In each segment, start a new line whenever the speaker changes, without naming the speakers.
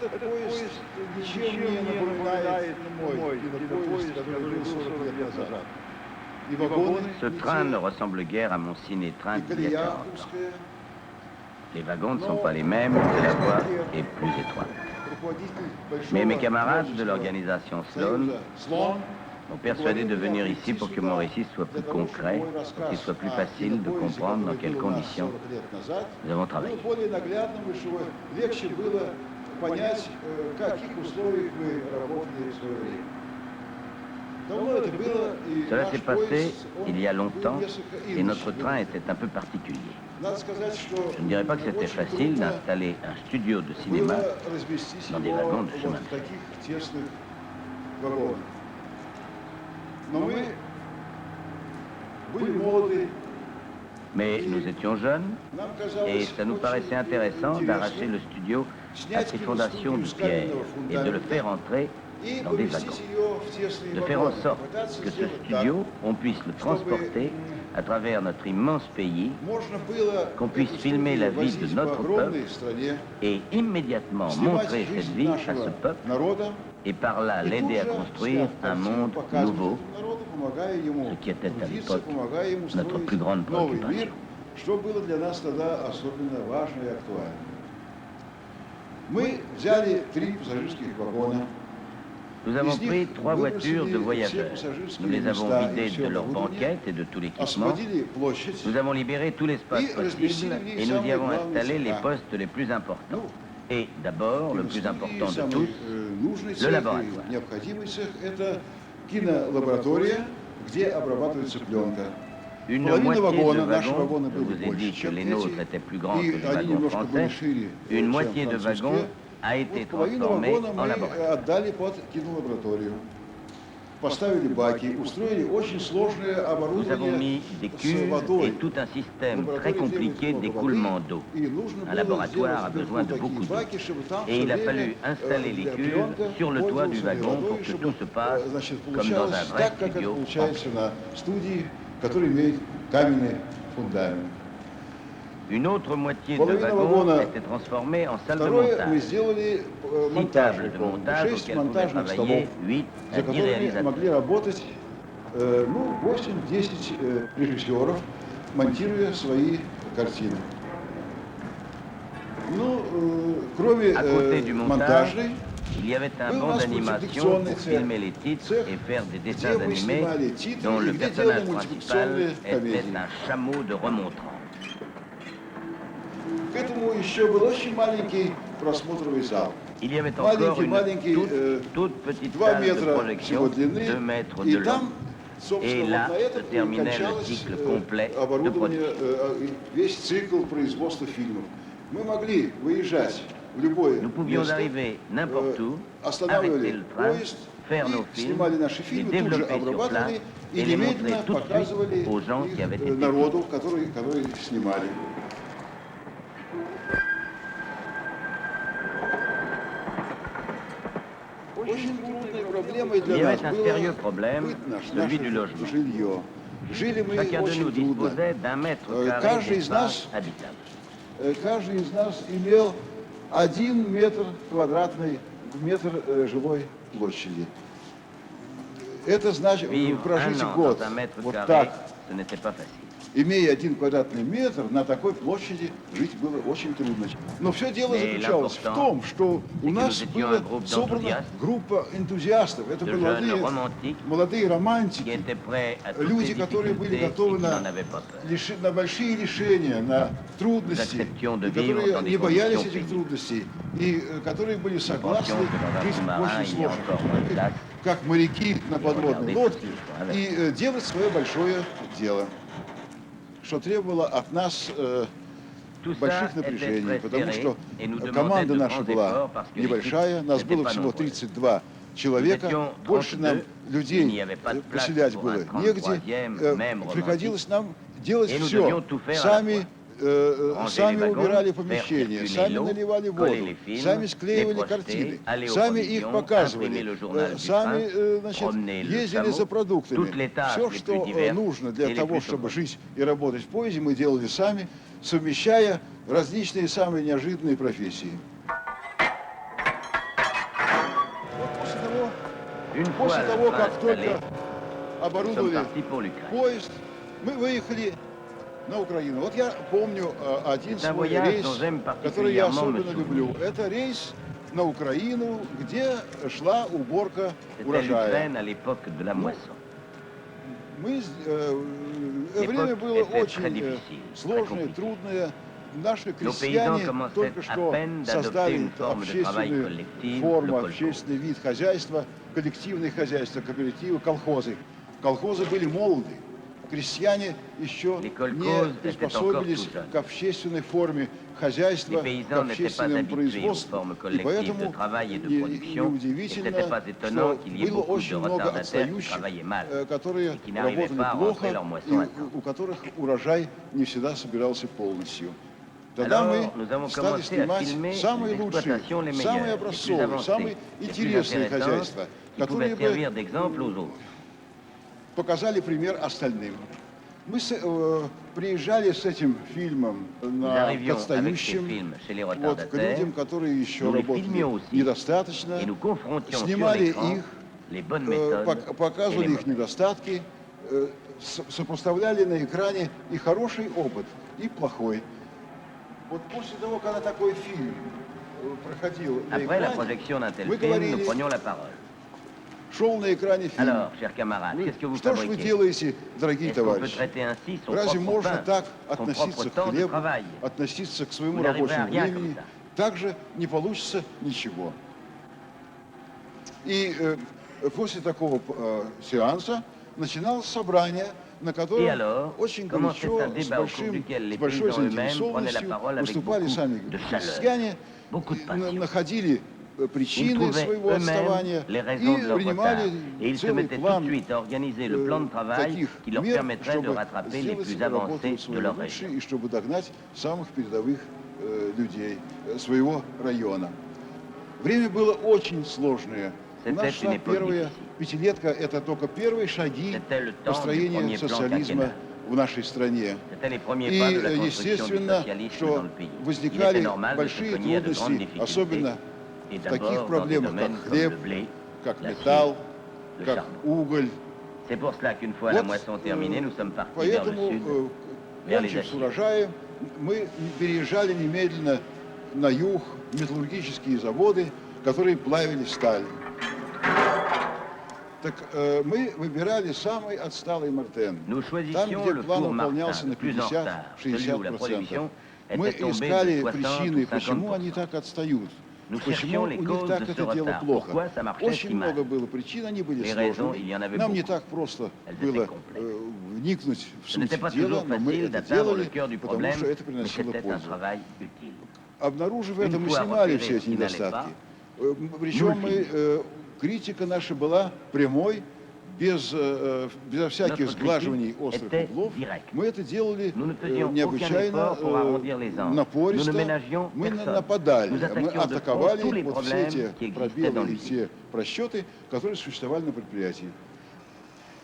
Этот поезд ничем не напоминает мой кинопоезд, который был 40 лет назад. И вагоны
Ce train ne ressemble guère à mon ciné-train
и
d'il y a
колея
40 ans.
узкая.
Les wagons ne sont pas les mêmes et la voie est plus étroite. Mais mes camarades de l'organisation Sloan m'ont persuadé de venir ici pour que mon récit soit plus concret, pour qu'il soit plus facile de comprendre dans quelles conditions nous avons travaillé. Cela s'est passé il y a longtemps et notre train était un peu particulier. Je ne dirais pas que c'était facile d'installer un studio de cinéma dans des wagons de chemin de fer. Mais nous étions jeunes et ça nous paraissait intéressant d'arracher le studio à ses fondations de pierre et de le faire entrer dans des wagons. De faire en sorte que ce studio, on puisse le transporter à travers notre immense pays, qu'on puisse filmer la vie de notre peuple et immédiatement montrer cette vie à ce peuple et par là l'aider à construire un monde nouveau, ce qui était à l'époque notre plus grande préoccupation. Nous avons pris 3 voitures de voyageurs. Nous les avons vidées de leurs banquettes et de tout l'équipement. Nous avons libéré tout l'espace possible et nous y avons installé les postes les plus importants. Et d'abord, le plus important de tous, le laboratoire. Une moitié de wagons, je vous ai dit que les nôtres étaient plus grands que les wagons français, une moitié de wagons a été transformé en laboratoire. Nous avons mis des cuves et tout un système très compliqué d'écoulement d'eau. Un laboratoire a besoin de beaucoup d'eau. Et il a fallu installer les cuves sur le toit du wagon pour que tout se passe comme dans un vrai studio. Une autre moitié de wagon a été transformée en salle de montage. 6 tables de montage auxquelles pouvaient travailler 8 à 10 réalisateurs. À côté du montage, il y un banc d'animation pour filmer les titres et faire des dessins animés dont le personnage principal était un chameau de remontrant. Il y avait encore une toute petite salle de projection, 2 mètres de long. Et là se terminait le cycle complet de production. Nous pouvions arriver n'importe où, arrêter le train, faire nos films, les développer sur place et les montrer tout de suite aux gens qui avaient été filmés. Il y avait un sérieux problème, celui du logement. Chacun de nous disposait d'1 mètre carré d'espace habitable.
Каждый из нас имел 1 метр квадратный, метр жилой площади. Это значит прожить год вот так, имея 1 квадратный метр, на такой площади жить было очень трудно. Но все дело заключалось в том, что у нас была собрана группа энтузиастов. Это были молодые романтики, люди, которые были готовы на большие решения, на трудности, которые не боялись этих трудностей, и которые были согласны жить очень сложно, как моряки на подводной лодке, и делать свое большое дело, что требовало от нас больших напряжений, потому что команда наша была небольшая, нас было всего 32 человека, больше нам людей поселять было негде, приходилось нам делать все, сами убирали помещения, сами наливали воду, сами склеивали картины, сами их показывали, сами ездили за продуктами. Все, что нужно для того, чтобы жить и работать в поезде, мы делали сами, совмещая различные самые неожиданные профессии.
Une
После
fois
того,
le train
как
installé,
только
nous sommes
оборудовали
partis pour l'Ukraine.
поезд, мы выехали на Украину. Вот я помню один
C'est un
свой
voyage
рейс,
dont j'aime
который я
particulièrement me
особенно люблю.
souvenir.
Это рейс на Украину, где шла уборка
C'était
урожая.
l'Ukraine à l'époque de la moisson.
Время
L'époque
было
était très
очень
difficile, très
сложное,
compliqué.
трудное. Наши
Nos
крестьяне
paysans commençaient
только
à
что
peine d'adopter
создали
une forme de travail
общественную
collectif,
форму,
le kolkhoz.
общественный вид хозяйства, коллективные хозяйства, кооперативы, колхозы. Колхозы были молоды. Крестьяне еще
Les
не
kolkhozes étaient
приспособились
encore tout jeunes.
к общественной форме хозяйства,
Les
к
paysans n'étaient pas
общественному
habitués aux
производству.
formes
И
collectives de
поэтому
travail et de
не-
production, et
неудивительно,
c'était pas étonnant
что
qu'il y ait
было
beaucoup de
очень много
retardataires qui
отстающих,
travaillaient mal,
которые
et qui n'arrivaient
работали
pas à
плохо,
rentrer leur moisson
и
à temps.
у которых урожай не всегда собирался полностью. Тогда
Alors, nous
мы
avons
стали
commencé à
снимать
filmer
самые
les
лучшие,
exploitations les
самые
meilleures, les plus
образцовые,
avancées,
самые
les plus
интересные
intéressantes,
хозяйства,
qui pouvaient
которые
servir
бы
d'exemple aux autres.
показали пример остальным. Мы приезжали с этим фильмом
Nous
к
arrivions avec ces
отстающим,
films chez les
к
retardataires,
людям, которые еще
nous les
работали
filmions aussi,
недостаточно,
et nous confrontions sur
снимали
l'écran
их,
les bonnes méthodes et
показывали
les
их
mauvaises.
недостатки, сопоставляли на экране и хороший опыт, и плохой. Вот после того, когда такой фильм проходил на
Après la
экране,
projection d'un tel
мы
film, nous
говорили,
prenions la parole.
шел на экране фильм.
Alors, chers camarades, qu'est-ce que vous
Что ж вы
fabriquez?
делаете, дорогие
Est-ce qu'on peut
товарищи?
traiter ainsi son
Разве
propre
можно
pain,
так
son propre
относиться к
temps de
хлебу,
travail?
относиться к своему
Vous n'arriverez à
рабочему
rien
времени?
comme ça.
Так же не получится ничего. И после такого сеанса начиналось собрание, на
Et
котором
alors,
очень
commençait
горячо,
un débat au cours duquel les
с большой
paysans eux-mêmes prenaient la
заинтересованностью
parole avec
выступали
beaucoup
сами
de chaleur,
крестьяне,
beaucoup de passion.
находили
Ils
причины
trouvaient
своего отставания
eux-mêmes les raisons
и
de leur retard.
принимали
Et ils se
целый
mettaient tout
план
de suite à organiser le plan de travail
таких
qui leur
мер,
permettrait de
чтобы
rattraper les
сделать
plus
работу
avancés de
свою
leur
лучше
région.
и чтобы догнать самых передовых людей своего района. Время было очень сложное.
C'était
Наша
une époque
первая
difficile.
пятилетка – это только первые шаги
C'était le temps du
построения
premier plan
социализма
quinquennal.
в нашей стране.
C'était les premiers
И
pas de la construction du
естественно,
socialisme
что
dans le pays. Il était
возникали
normal de se
большие
cogner à de grandes
трудности,
difficultés,
особенно
et
в таких
d'abord dans des
проблемах,
domaines
как
comme
хлеб,
le blé,
как
l'acier,
металл,
le
как
charbon.
уголь.
C'est pour cela qu'une fois la
Вот,
moisson terminée, nous sommes partis vers le
Поэтому,
sud, vers les
кончив с
aciers.
урожаем, мы переезжали немедленно на юг, металлургические заводы, которые плавили сталь. Так мы выбирали самый отсталый Мартен.
Nous
Там,
choisissions
где
le
план
four
выполнялся
Martin,
на
le plus en retard, celui où la
50-60%.
production
Мы
était tombée
искали
de 60
причины,
ou
почему
50%.
они так отстают.
Nous
Почему
cherchions
у
les
них
causes
так
de ce
это дело
retard.
плохо?
Pourquoi ça marchait
Очень
si mal?
много было причин, они были
Les raisons,
сложными.
il y en avait
Нам не
beaucoup.
так просто
Elles
было
étaient complexes.
вникнуть в
Ce
суть
n'était pas
дела,
toujours
но мы
facile
это
d'atteindre le
делали,
cœur du
потому
problème,
что это
mais
приносило
c'était un
пользу.
travail utile.
Обнаружив это,
Une
мы
fois
снимали
repéré
все эти
ce qui n'allait
недостатки.
pas,
Причем
nous le
мы, критика наша была прямой, безо всяких
Notre
сглаживаний
critique
острых
était
углов.
directe.
Мы это делали
Nous ne faisions
необычайно
aucun effort pour arrondir les angles.
напористо.
Nous ne ménagions
Мы
personne.
нападали,
Nous
мы
attaquions de front
атаковали
tous les
вот все
problèmes
эти
qui existaient dans
пробелы и
l'usine.
те просчеты, которые существовали на предприятии.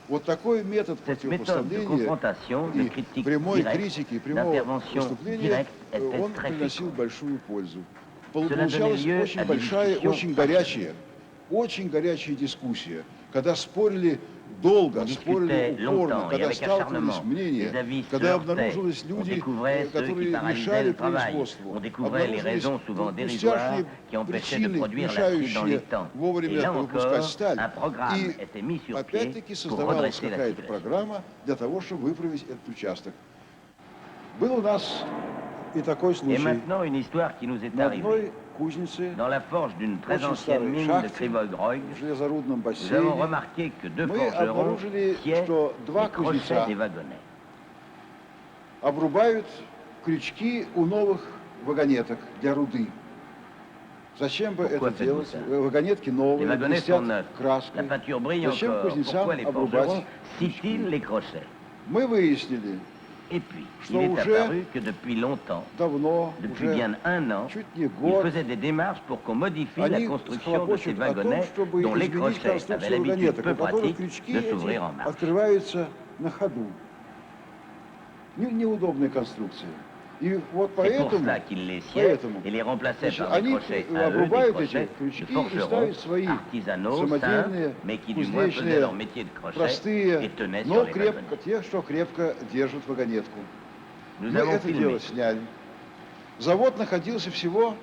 Вот такой метод
Cette méthode de
противопоставления
confrontation, de
и
critique
прямой
directe,
критики, прямого
d'intervention
выступления,
directe était
он
très
приносил
féconde.
большую пользу.
Cela
Получалась
donnait lieu
очень
à des
большая,
discussions
очень горячая дискуссия, когда спорили долго,
On
спорили
discutait
упорно,
longtemps et
когда
avec
сталкивались
acharnement.
мнения,
Les avis se
когда
heurtaient.
обнаружились
On
люди,
découvrait ceux qui
которые
paralysaient
мешали
le travail.
производству,
On découvrait les raisons souvent dérisoires qui empêchaient de produire l'acier dans les temps. Et
вовремя
là
выпускать
encore,
сталь.
un programme
И
était mis sur pied
опять-таки
pour
создавалась
redresser la
какая-то
situation.
программа для того, чтобы выправить этот участок. Был у нас и такой
Et
случай.
maintenant, une histoire qui nous est
На
arrivée.
одной кузнице
Dans la forge d'une très
очень
ancienne
старой
mine de
шахте
Krivoy-Grog,
в железорудном
nous avons
бассейне
remarqué que deux
мы
forgerons
обнаружили,
sciaient
что два
les crochets
кузнеца
des wagonnets.
обрубают крючки у новых вагонеток для руды. Зачем бы
Pourquoi
это
faites-vous
делать?
ça?
Вагонетки
Les
новые,
wagonnets
блестят
sont neufs.
краской.
La peinture brille
Зачем
encore.
кузнецам
Pourquoi les
обрубать
forgerons scient-ils les crochets?
Мы выяснили
Et puis,
Что
il est
уже
apparu que depuis longtemps,
давно,
depuis
уже
bien un an,
чуть не
ils
год,
faisaient des démarches pour qu'on modifie la
они
construction de ces
хлопочут о том,
wagonnets
чтобы
dont les
изменить
crochets avaient
конструкцию
l'habitude
вагонеток,
peu
у которых
pratique
крючки
de
эти
s'ouvrir en marche.
открываются на ходу. Неудобная конструкция. И вот
C'est pour
поэтому,
cela qu'il les sciait et les remplaçait par des
они
crochets à eux, des
обрубают
crochets
эти
de
крючки и
forgerons
ставят свои
artisanaux, simples,
самодельные,
mais qui du moins faisaient
кузнечные,
leur métier de crochet
простые,
et tenaient sur
но
les
крепко,
wagonnets.
те, что крепко держат вагонетку.
Nous
Мы
avons
это
filmé.
дело сняли. Завод находился всего,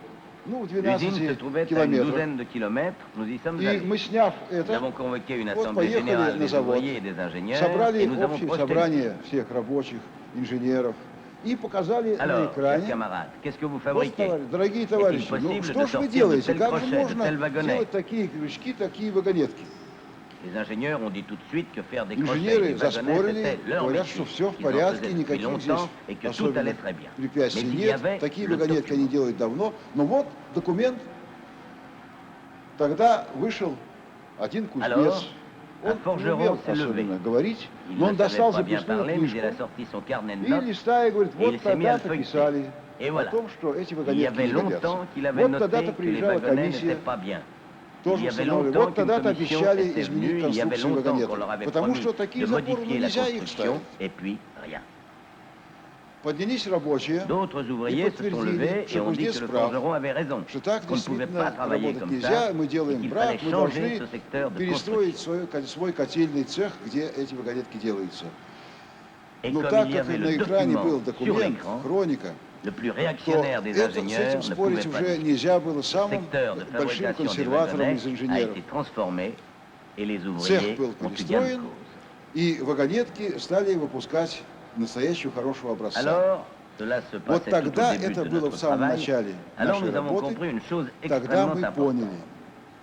в
L'usine se
12
trouvait à une
километрах.
douzaine de kilomètres. Nous y sommes
И
allés.
мы, сняв
Nous
это,
avons convoqué une
вот
assemblée
поехали
générale
на
des
завод,
ouvriers et des ingénieurs
собрали
et nous avons
общее
projeté le
собрание
film.
всех рабочих, инженеров и показали на
Alors, chers
экране.
camarades, qu'est-ce que vous
Вот,
fabriquez?
дорогие
Est-il
товарищи,
possible
что
de
ж вы
sortir de
делаете?
tels
Как же
crochets, de
можно
tels wagonnets?
делать такие крючки, такие вагонетки?
Les ingénieurs ont dit tout de suite que faire des crochets et
Инженеры
des wagonnets,
заспорили,
c'était leur
говорят,
métier.
что все в
Ils en
порядке,
faisaient depuis
никаких здесь
longtemps et que tout allait
особенных
très bien. Mais
препятствий
il y
нет.
avait
Такие
le
вагонетки они
document.
делают давно. Но вот документ. Тогда вышел один кузнец.
Alors, un
Он не
forgeron
умел
s'est levé.
особенно говорить,
Il
но
ne
он
savait
достал
pas bien
записную
parler, mais il a
книжку
sorti son carnet de
и
notes
листая, говорит,
et il
вот
s'est mis à le
тогда-то
feuilleter.
писали
Et
о
voilà.
том, что эти
Il y
вагонетки
avait
не годятся.
longtemps qu'il avait
Вот
noté
тогда-то
que les
приезжала
wagonnets n'étaient
комиссия,
pas bien. Il
тоже
y avait
устанавливали.
longtemps
Вот
qu'une
тогда-то
commission
обещали
était
изменить
venue, il y avait
конструкцию
longtemps qu'on
вагонеток.
leur avait
Потому
promis
что такие
de
заборы
modifier la
нельзя их
construction,
ставить.
et puis rien.
Поднялись рабочие
D'autres
и
ouvriers se sont levés
подтвердили,
et
что
ont dit que
кузнец
le
прав,
forgeron avait raison,
что так
qu'on ne pouvait pas
действительно
travailler
работать
comme
нельзя,
ça,
мы
et
делаем
qu'il
брак,
fallait
мы
changer
должны
ce secteur de
перестроить
construction.
свой котельный цех, где эти вагонетки делаются.
Et
Но
comme
так
il y
как
avait
на
le
экране
document
был
sur
документ,
l'écran,
хроника,
le plus
то
réactionnaire des
с
ingénieurs
этим
ne
спорить
pouvait pas
уже
dire.
нельзя было
Le
самым
secteur de
большим
fabrication des
консерватором
wagonnets
из
a
инженеров.
été transformé et les
Цех
ouvriers
был
ont eu gain de
перестроен,
cause.
и вагонетки стали выпускать настоящего хорошего образца.
Alors, cela se
Вот
passait tout au
тогда
début
это
de
было в
notre
самом
travail.
начале
Alors
нашей
nous avons
работы.
compris une chose
Тогда
extrêmement
мы
importante.
поняли,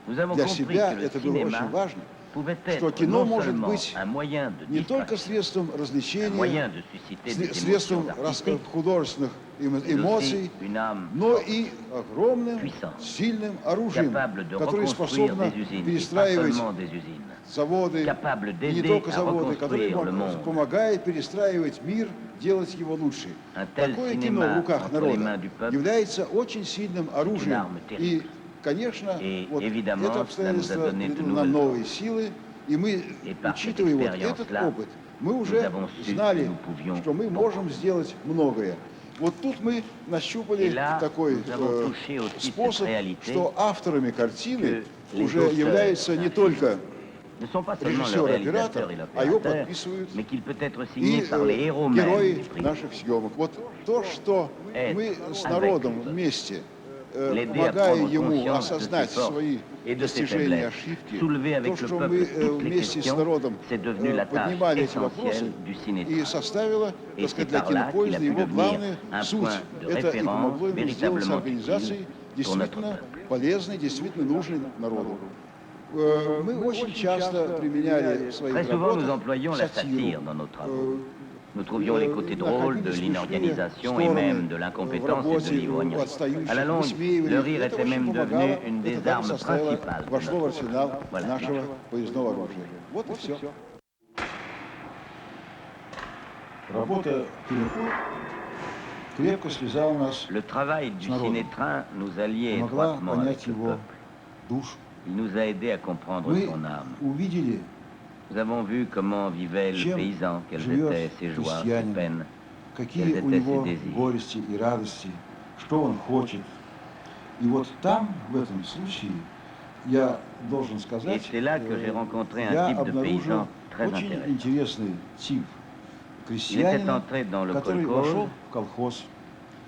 Nous avons
для
compris
себя
que le
это было очень
cinéma
важно,
pouvait
что
être
кино
non
может
seulement
быть
un moyen de
не только
distraction,
средством
un
развлечения,
moyen de susciter des
средством
émotions artistiques,
художественных
mais aussi
эмоций,
une âme
но
forte,
и огромным,
puissante,
сильным оружием,
capable de
которое
reconstruire
способно
des usines, et pas
перестраивать
seulement des usines,
заводы,
capable
и не
d'aider
только
à
заводы, который
reconstruire le monde.
помогает перестраивать мир, делать его лучше.
Un tel
Такое кино
cinéma
в руках
entre les mains
народа
du peuple
является очень сильным оружием.
arme terrible.
И, конечно,
Et
вот
évidemment,
это
cela nous a
обстоятельство
donné de
придало нам
nouvelles
новые силы, и мы,
Et par cette
учитывая вот этот
expérience-là,
опыт, мы
nous
уже
avons su
знали,
que nous pouvions
что мы
beaucoup.
можем сделать многое. Вот тут мы
Et
нащупали
là,
такой
nous avons touché aussi cette
способ,
réalité
что авторами картины
que les
уже
auteurs
являются не
d'un
только
ne sont pas seulement le
режиссер,
réalisateur
оператор,
et
а его
l'opérateur,
подписывают
mais qu'il peut être signé
и
par les héros mêmes
герои
du prix.
наших съемок. Вот то, что мы с народом вместе,
L'aider à
помогая
prendre
ему
conscience de
осознать
ses forces
свои
et de ses
достижения,
faiblesses,
ошибки,
soulever
то,
avec le
что
peuple
мы
toutes les
вместе с
questions,
народом
c'est devenu la tâche
поднимали эти вопросы
essentielle du
и
ciné-train.
составила,
Et
так
c'est
сказать, для
par là qu'il a
кинопоезда
pu
его
devenir
главная
un
суть.
point de
Это и
référence
помогло ему сделать
véritablement
организацией
utile pour notre
действительно
peuple.
полезной, действительно нужной народу. Мы очень часто применяли в своих
Très souvent, nous
работах
employons la satire dans nos travaux. Nous trouvions les côtés drôles de l'inorganisation et même de l'incompétence et de l'ivrognerie. À la longue, le rire était même devenu une des armes principales de
вошло в
notre
арсенал
Voilà.
нашего поездного оружия. Вот и все. Работа крепко связала нас,
Le travail du ciné-train nous a liés
помогла
étroitement
понять
avec le
его
peuple.
душу.
Il nous a aidés à comprendre
Мы
son âme.
увидели,
Nous avons vu comment vivait le
чем
paysan, quelles
живет
étaient ses joies, ses
крестьянин,
peines,
какие
quels
у
étaient
него
ses désirs.
горести и радости, что он хочет. И вот там, в этом случае, я должен
Et
сказать,
c'est là que j'ai rencontré un
я
type de
обнаружил
paysan très
очень
intéressant.
интересный тип
Il était
крестьянина,
entré dans le
который
kolkhoz,
вошел в колхоз,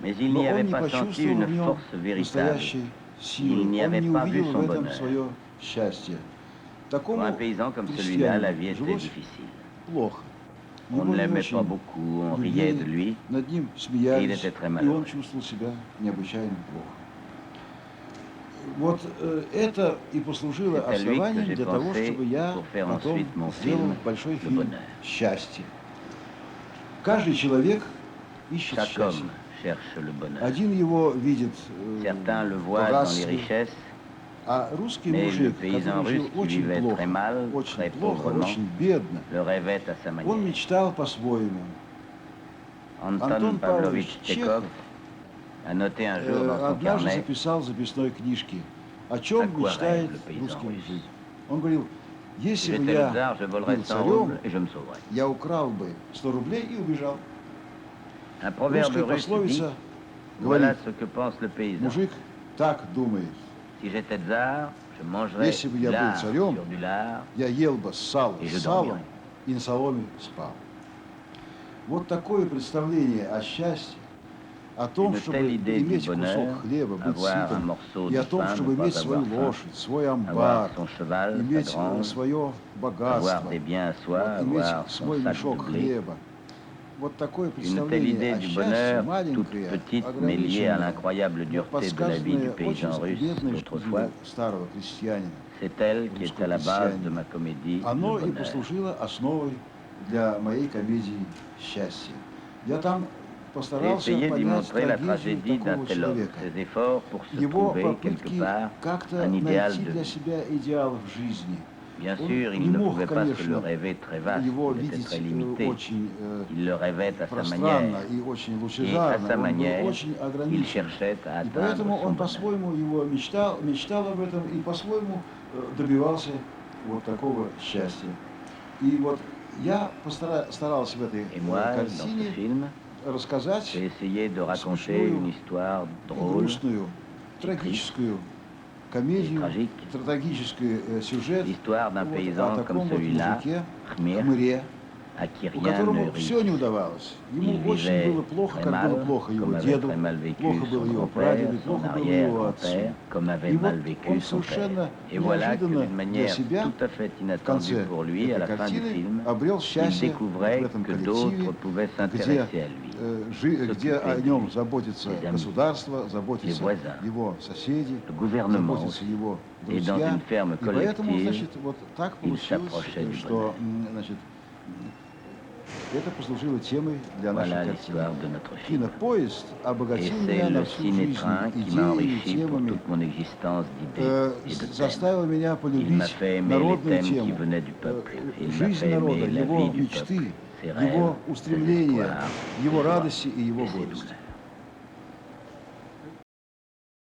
mais il
но
n'y avait
он не
pas senti
почувствовал
une
в нем
force véritable.
настоящей силы,
Il n'y
он
avait
не
pas vu
увидел
son
в этом
bonheur.
свое счастье.
Pour
Такому
un paysan comme celui-là, la vie était
жилось
difficile.
плохо.
On
Его
ne
не
l'aimait
очень
pas beaucoup, on
любили,
riait de lui.
над ним
Et il
смеялись,
était très
и он
malheureux.
чувствовал себя необычайно плохо. Вот это и послужило
C'est à lui que
основанием
j'ai
для того,
pensé
чтобы я
pour faire
потом
ensuite mon
сделал
film
большой
«Le
фильм
bonheur».
«Счастье». Каждый человек ищет
Chaque
счастье.
homme cherche le bonheur.
Один его видит
Certains le voient dans les
богатстве,
richesses,
а русский
mais le
мужик,
paysan
который
russe
жил
qui
очень
vivait
плохо,
très mal,
очень
très
плохо,
pauvrement,
очень бедно,
le rêvait à sa
он
manière.
мечтал по-своему.
Anton
Антон
Pavlovitch
Павлович
Tchekhov
Чехов
a noté un jour dans son
однажды
carnet
записал в записной книжке, о
À
чем
quoi
мечтает
rêve le paysan
русский
russe?
мужик. Он говорил,
si
если бы
j'étais le
я
tsar, je volerais
был
100
царем,
roubles et je me sauverais.
я украл бы 100 рублей и убежал.
Un proverbe
Русская
russe dit
пословица
voilà
говорит,
ce que pense le paysan.
мужик так думает.
Si j'étais tsar, je mangerais
Если бы
du
я был
lard
царем,
sur du lard.
я ел бы сало
И
с
же
салом
dormirais.
и на соломе спал. Вот такое представление о счастье, о том,
Une
чтобы
telle idée du
иметь
bonheur,
кусок хлеба, быть
avoir un
сытым,
morceau
и
de
о том,
pain,
чтобы
ne
иметь
pas
свою
avoir faim,
лошадь, свой
avoir
амбар,
son cheval, sa
иметь
grange,
свое
avoir
богатство,
des biens à soi,
вот, иметь
avoir son
свой
sac de
мешок
blé.
хлеба. Вот такое
Une telle
представление
idée
о
du
счастье,
bonheur, toute
маленькое,
petite, mais liée à
ограниченное,
l'incroyable
но
dureté de la vie du
подсказанное
paysan
очень
russe
бедной
d'autrefois,
жизнью старого крестьянина,
c'est elle qui est
русского
à la base de
крестьянина.
ma comédie, Le
Оно и
Bonheur.
послужило основой для моей комедии «Счастье». Я там
J'ai
постарался
essayé d'y
понять
montrer la
трагедию
tragédie d'un
такого
tel homme,
человека,
ses efforts pour se
его
trouver quelque
попытки
part
как-то
un idéal
найти
de
для
vie.
себя идеал в жизни.
Bien
Он
sûr, il
не
ne
мог,
pouvait pas se le
конечно,
rêver très vaste,
его
il était
видеть
très limité.
очень
Il le rêvait à sa
пространно
manière.
и очень
Et à
лучезарно,
sa
он был
manière,
очень
il
ограничен.
cherchait à
И
atteindre
поэтому
son
он
bonheur.
по-своему его мечтал об этом и по-своему добивался вот такого счастья. И вот я старался в этой
Et moi, dans ce
картине
film,
рассказать
j'ai essayé de raconter une
смешную
histoire
и
drôle,
грустную, трагическую комедию,
tragique.
трагический сюжет
L'histoire d'un
вот, о
paysan
таком
comme
вот
celui-là,
мужике,
Khmer,
хмыре,
à qui
у
rien ne
которому все не
réussit.
удавалось.
Il
Ему очень
vivait
было плохо,
très
как было
mal,
плохо его
comme avait
деду,
très mal vécu
плохо было
son
его
grand-père,
прадеду,
son
плохо было его отцу.
arrière-grand-père, comme avait
И
mal
вот
vécu
он
son père.
совершенно
Et voilà que
неожиданно
d'une
для
manière
себя
tout à fait
в
inattendue
конце
pour lui, à
этой
la fin du
картины
film,
обрел
il
счастье вот в
découvrait
этом
que
коллективе,
d'autres pouvaient
где,
s'intéresser à lui,
где о
s'occuper de
нем
lui,
заботится
les amis,
государство,
les
заботятся
voisins,
его соседи,
le gouvernement
заботятся
aussi.
его
Et dans
друзья.
une ferme
И поэтому,
collective,
значит, вот так
il
получилось,
s'approchait du
что,
bonheur.
значит, это послужило темой для нашей
Voilà
картины.
l'histoire de notre film.
Кинопоезд
Et
обогатил
c'est
меня на
le
всю жизнь
ciné-train qui m'a
идеями и
enrichi pour
темами,
toute mon existence d'idées et de thèmes.
заставил меня
Il m'a
полюбить
fait aimer les
народную
thèmes qui
тему,
venaient du peuple. Et il m'a
жизнь
fait
народа,
aimer la
его
vie du
мечты,
peuple, ses rêves,
его
ses
устремления,
espoirs,
его
ses joies
радости и его
et ses
горести.
douleurs.